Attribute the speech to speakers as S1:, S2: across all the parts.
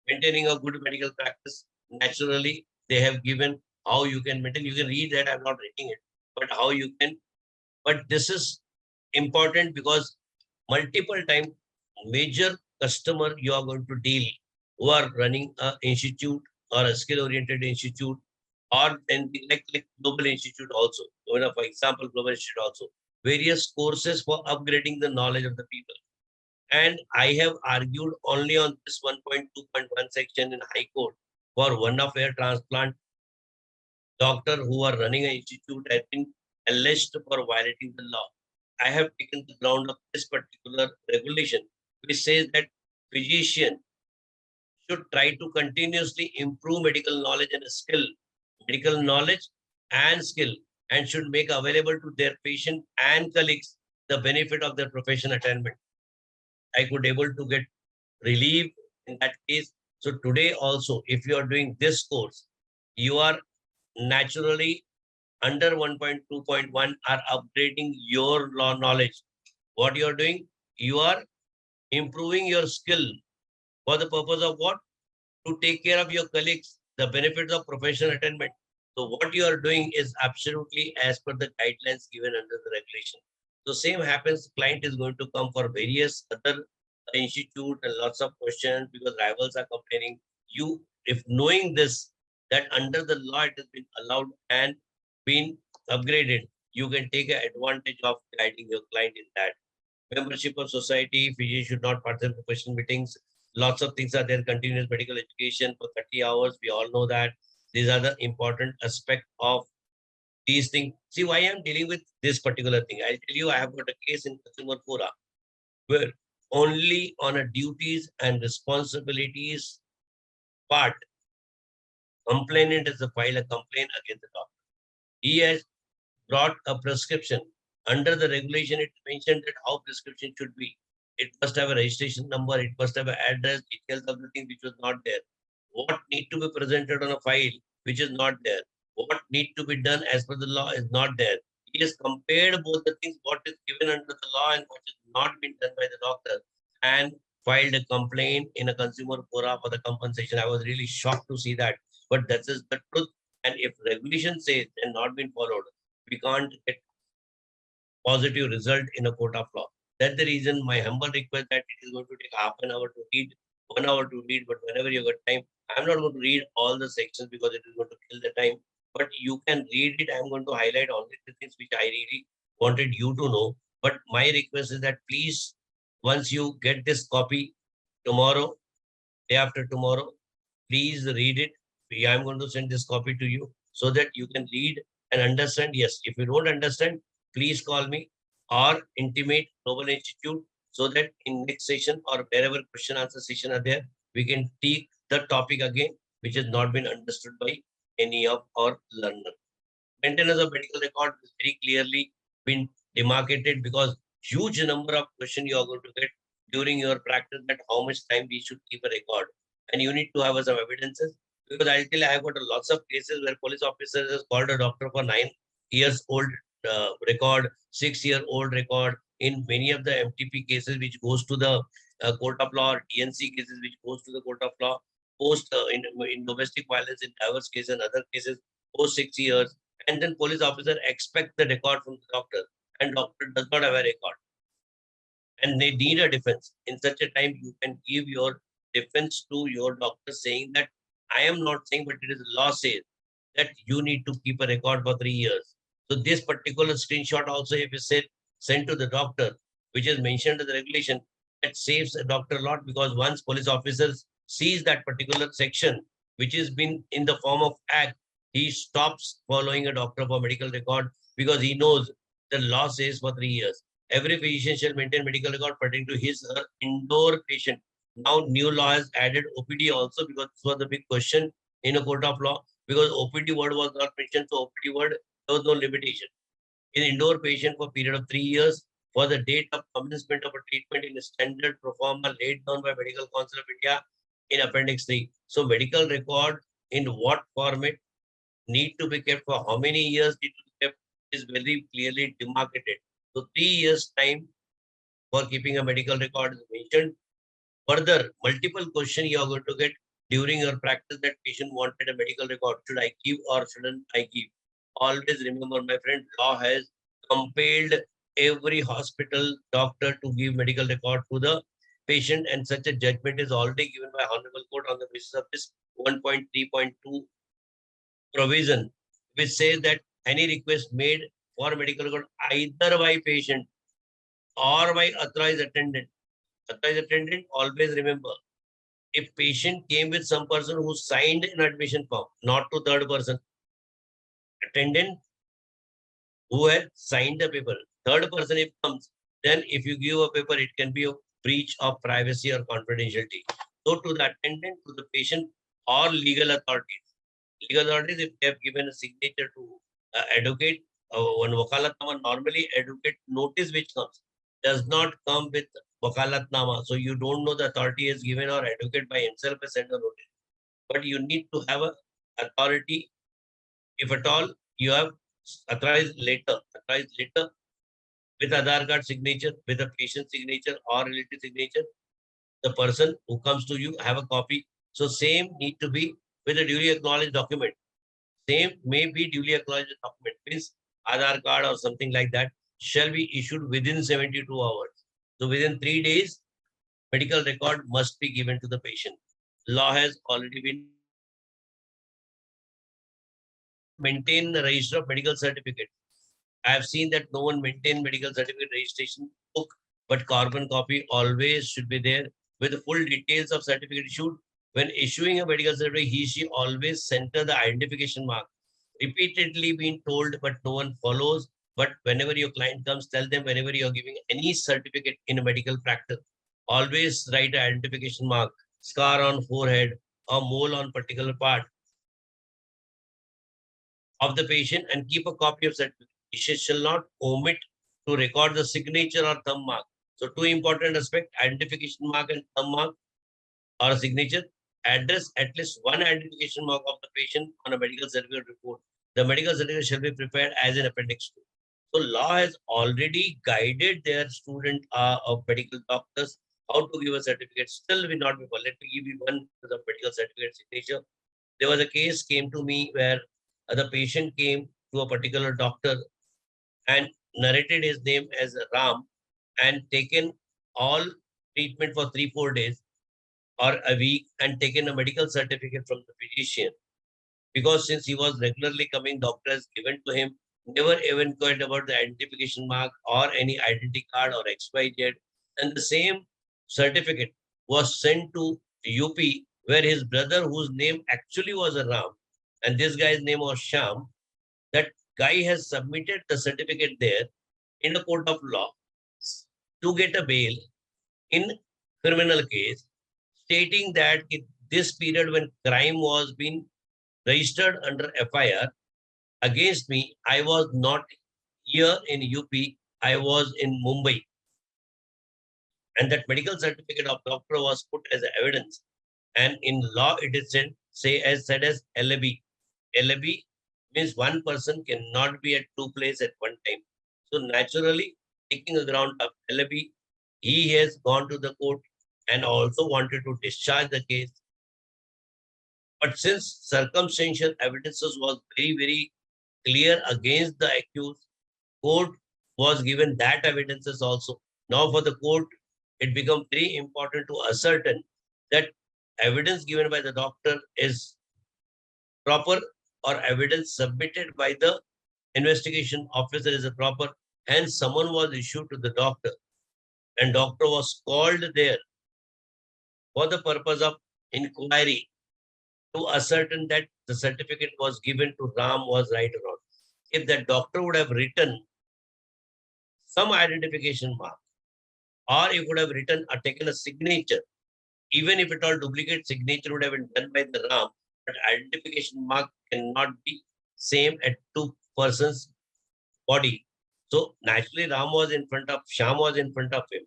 S1: maintaining a good medical practice. Naturally, they have given how you can maintain. You can read that. I'm not reading it, but how you can. But this is important because multiple time major customer you are going to deal who are running a institute or a skill oriented institute or and like global institute also. For example, global institute also various courses for upgrading the knowledge of the people. And I have argued only on this 1.2.1 section in High Court for one of their transplant doctor who are running an institute has been alleged for violating the law. I have taken the ground of this particular regulation, which says that physician should try to continuously improve medical knowledge and skill, medical knowledge and skill, and should make available to their patient and colleagues the benefit of their profession attainment. I could able to get relief in that case. So today also, if you are doing this course, you are naturally under 1.2.1 are upgrading your law knowledge. What you are doing, you are improving your skill for the purpose of what? To take care of your colleagues, the benefits of professional attainment. So what you are doing is absolutely as per the guidelines given under the regulation. So same happens, client is going to come for various other institute and lots of questions because rivals are complaining. You, if knowing this, that under the law it has been allowed and been upgraded, you can take advantage of guiding your client in that. Membership of society, physicians should not participate in professional meetings. Lots of things are there. Continuous medical education for 30 hours. We all know that. These are the important aspect of these things. See why I'm dealing with this particular thing. I'll tell you, I have got a case in Consumer Fora where only on a duties and responsibilities part, complainant is to file a complaint against the doctor. He has brought a prescription. Under the regulation, it mentioned that how prescription should be. It must have a registration number, it must have an address, details of the thing which was not there. What need to be presented on a file which is not there. What need to be done as per the law is not there. He has compared both the things, what is given under the law and what is not been done by the doctor, and filed a complaint in a consumer forum for the compensation. I was really shocked to see that. But that is the truth. And if regulation says and not been followed, we can't get positive result in a court of law. That's the reason my humble request that it is going to take half an hour to read, 1 hour to read, but whenever you got time, I'm not going to read all the sections because it is going to kill the time. But you can read it. I'm going to highlight only the things which I really wanted you to know. But my request is that please, once you get this copy tomorrow, day after tomorrow, please read it. I'm going to send this copy to you so that you can read and understand. Yes, if you don't understand, please call me or intimate Global Institute so that in next session or wherever question answer session are there, we can take the topic again, which has not been understood by any of our learners. Maintenance of medical record is very clearly been demarcated because huge number of questions you are going to get during your practice that how much time we should keep a record. And you need to have some evidences because I'll tell you, I've got lots of cases where police officers has called a doctor for 9 years old record, 6-year-old record. In many of the MTP cases, which goes to the court of law, or DNC cases, which goes to the court of law, post in domestic violence, in diverse cases and other cases, post 6 years, and then police officer expect the record from the doctor, and doctor does not have a record, and they need a defense. In such a time, you can give your defense to your doctor saying that I am not saying, but it is law says that you need to keep a record for 3 years. So this particular screenshot also, if you said sent to the doctor, which is mentioned in the regulation, that saves a doctor a lot because once police officers sees that particular section, which has been in the form of act, he stops following a doctor for medical record because he knows the law says for 3 years. Every physician shall maintain medical record pertaining to his or her indoor patient. Now, new law has added OPD also because this was the big question in a court of law because OPD word was not mentioned. So OPD word, there was no limitation. In indoor patient for a period of 3 years for the date of commencement of a treatment in a standard performer laid down by Medical Council of India in Appendix 3. So medical record in what format need to be kept for how many years need to be kept is very clearly demarcated. So 3 years time for keeping a medical record is mentioned. Further, multiple question you are going to get during your practice that patient wanted a medical record. Should I give or shouldn't I give? Always remember, my friend, law has compelled every hospital doctor to give medical record to the patient, and such a judgment is already given by Honorable Court on the basis of this 1.3.2 provision, which says that any request made for medical record either by patient or by authorized attendant. Authorized attendant, always remember, if patient came with some person who signed an admission form, not to third person, attendant who has signed the paper, third person if comes, then if you give a paper, it can be a breach of privacy or confidentiality. So to the attendant, to the patient or legal authorities. Legal authorities, if they have given a signature to advocate, one wakalatnama, normally advocate notice which comes does not come with wakalatnama. So you don't know the authority is given or advocate by himself has sent a notice. But you need to have a authority, if at all you have authorized letter with Aadhaar card signature, with a patient signature or relative signature. The person who comes to you have a copy. So same need to be with a duly acknowledged document. Same may be duly acknowledged document, means Aadhaar card or something like that shall be issued within 72 hours. So within 3 days, medical record must be given to the patient. Law has already been maintain the register of medical certificate. I have seen that no one maintain medical certificate registration book, but carbon copy always should be there with the full details of certificate issued. When issuing a medical certificate, he, she always center the identification mark. Repeatedly been told, but no one follows. But whenever your client comes, tell them whenever you're giving any certificate in a medical practice, always write an identification mark, scar on forehead or mole on particular part of the patient and keep a copy of certificate. Patient shall not omit to record the signature or thumb mark. So two important aspects, identification mark and thumb mark or signature. Address at least one identification mark of the patient on a medical certificate report. The medical certificate shall be prepared as an appendix two. So law has already guided their student of medical doctors how to give a certificate. Still will not be. Let me give you one of the medical certificate signature. There was a case came to me where the patient came to a particular doctor and narrated his name as Ram and taken all treatment for 3-4 days or a week and taken a medical certificate from the physician. Because since he was regularly coming, doctors given to him, never even inquired about the identification mark or any identity card or XYZ. And the same certificate was sent to UP, where his brother, whose name actually was a Ram, and this guy's name was Sham, that guy has submitted the certificate there in a court of law to get a bail in criminal case, stating that in this period when crime was being registered under FIR against me, I was not here in UP, I was in Mumbai. And that medical certificate of doctor was put as evidence. And in law, it is said as LAB. LAB means one person cannot be at two places at one time. So naturally, taking a ground of LAB, he has gone to the court and also wanted to discharge the case. But since circumstantial evidences was very, very clear against the accused, court was given that evidences also. Now for the court, it becomes very important to ascertain that evidence given by the doctor is proper or evidence submitted by the investigation officer is a proper. Hence, someone was issued to the doctor and doctor was called there for the purpose of inquiry to ascertain that the certificate was given to Ram was right or not. If that doctor would have written some identification mark, or he would have written or taken a signature, even if it all duplicate signature would have been done by the Ram, but identification mark cannot be same at two persons' body. So naturally, Ram was in front of Sham was in front of him.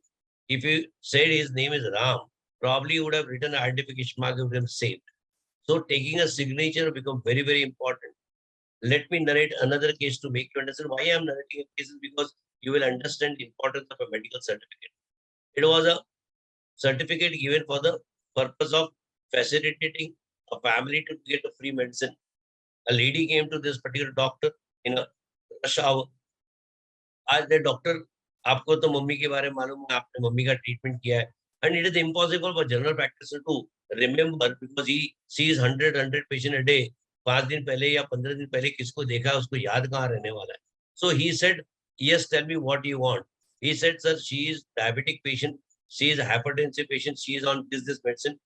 S1: If you said his name is Ram, probably he would have written an identification mark would have saved. So taking a signature become very, very important. Let me narrate another case to make you understand why I am narrating a case is because you will understand the importance of a medical certificate. It was a certificate given for the purpose of facilitating a family to get a free medicine. A lady came to this particular doctor in a rush hour. आज the doctor, आपको तो mummy के बारे में मालूम है, आपने mummy का ट्रीटमेंट किया है. And it is impossible for general practitioner to remember because he sees 100 patient a day. 5 दिन पहले या 15 दिन पहले किसको देखा है, उसको याद कहाँ रहने वाला है. So he said, yes, tell me what you want. He said, sir, she is diabetic patient, she is hypertensive patient, she is on this medicine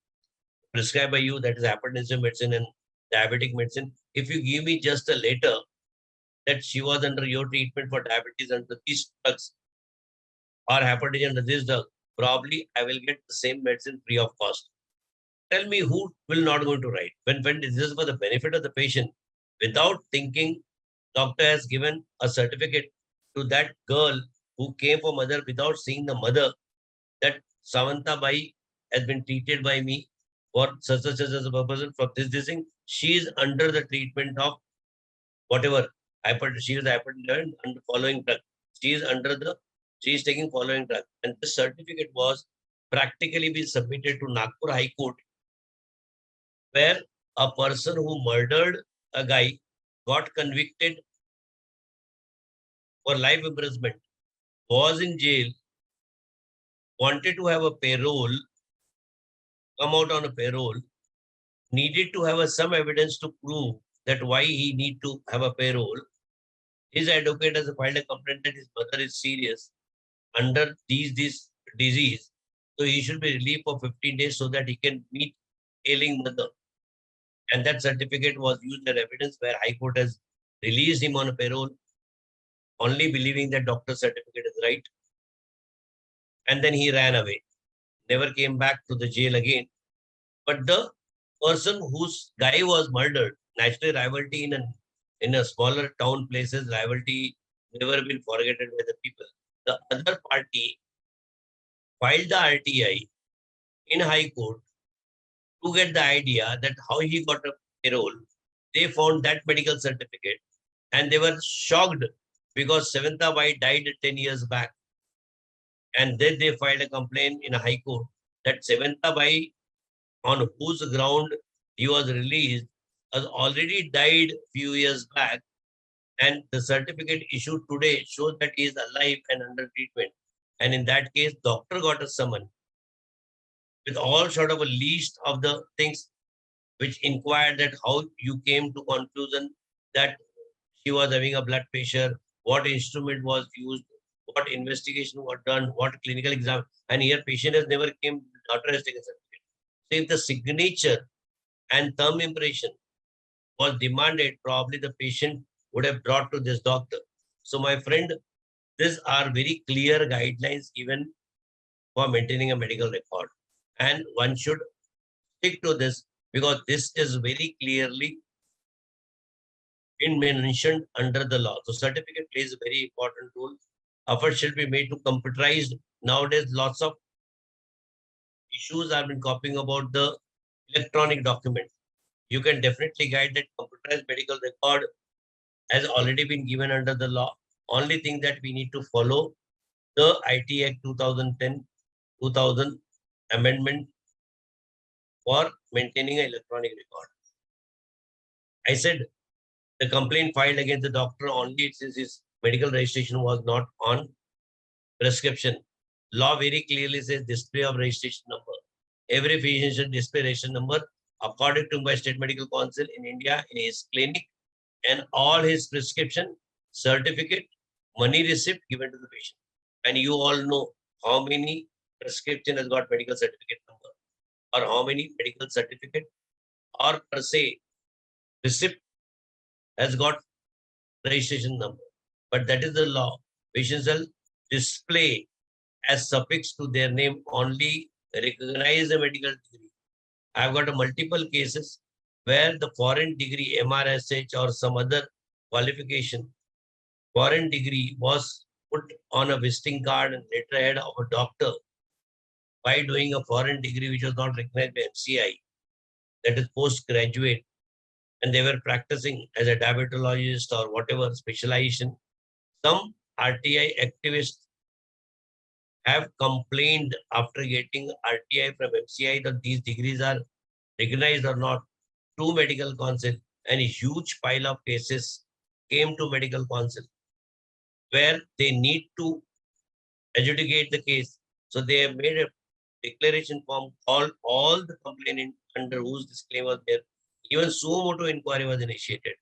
S1: prescribed by you, that is hypertensive medicine and diabetic medicine. If you give me just a letter that she was under your treatment for diabetes under these drugs or hypertension under this drug, probably I will get the same medicine free of cost. Tell me who will not going to write when this is for the benefit of the patient. Without thinking, doctor has given a certificate to that girl who came for mother without seeing the mother that Samantha Bai has been treated by me for such as a purpose for this thing. She is under the treatment of whatever she is hypertension and following drug. She is taking following drug. And this certificate was practically been submitted to Nagpur High Court, where a person who murdered a guy got convicted for life imprisonment, was in jail, wanted to have a payroll, come out on a payroll, needed to have some evidence to prove that why he need to have a payroll. His advocate has filed a complaint that his mother is serious under this disease. So he should be relieved for 15 days so that he can meet ailing mother. And that certificate was used as evidence where High Court has released him on a payroll, only believing that doctor's certificate is right. And then he ran away, never came back to the jail again. But the person whose guy was murdered, naturally rivalry in a smaller town places, rivalry never been forgotten by the people. The other party filed the RTI in High Court to get the idea that how he got a payroll. They found that medical certificate and they were shocked because Samantha Bai died 10 years back. And then they filed a complaint in a High Court that Samantha Bai, on whose ground he was released, has already died few years back. And the certificate issued today shows that he is alive and under treatment. And in that case, doctor got a summon with all sort of a list of the things which inquired that how you came to conclusion that she was having a blood pressure, what instrument was used, what investigation was done, what clinical exam, and here patient has never came, doctor has taken certificate. So if the signature and thumb impression was demanded, probably the patient would have brought to this doctor. So my friend, these are very clear guidelines given for maintaining a medical record. And one should stick to this because this is very clearly been mentioned under the law. So certificate plays a very important role. Effort should be made to computerize. Nowadays, lots of issues have been copying about the electronic document. You can definitely guide that computerized medical record has already been given under the law. Only thing that we need to follow the IT Act 2010, 2000 amendment for maintaining an electronic record. I said the complaint filed against the doctor only since his medical registration was not on prescription. Law very clearly says display of registration number. Every physician should display registration number according to my state medical council in India in his clinic and all his prescription, certificate, money receipt given to the patient. And you all know how many prescription has got medical certificate number or how many medical certificate or per se receipt has got registration number. But that is the law. Patients shall display as suffix to their name only recognize a medical degree. I've got a multiple cases where the foreign degree, MRSH or some other qualification, foreign degree was put on a visiting card and letterhead of a doctor by doing a foreign degree which was not recognized by MCI, that is postgraduate, and they were practicing as a diabetologist or whatever specialization. Some RTI activists have complained after getting RTI from MCI that these degrees are recognized or not, to medical council, and a huge pile of cases came to medical council where they need to adjudicate the case. So they have made a declaration form, called all the complainant under whose this claim was there. Even suo motu inquiry was initiated.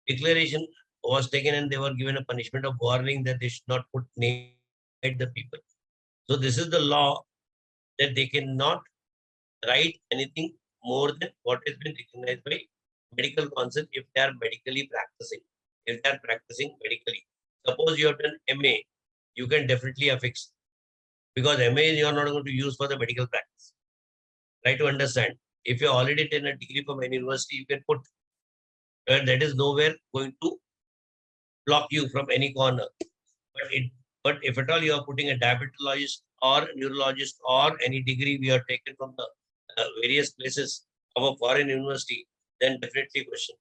S1: Declaration was taken and they were given a punishment of warning that they should not put name inside the people. So this is the law, that they cannot write anything more than what has been recognized by medical council if they are medically practicing. If they are practicing medically. Suppose you have done MA, you can definitely affix, because MA you are not going to use for the medical practice. Try to understand. If you already taken a degree from any university, you can put, that is nowhere going to block you from any corner. But if at all you are putting a diabetologist or neurologist or any degree we are taken from the various places of a foreign university, then definitely question.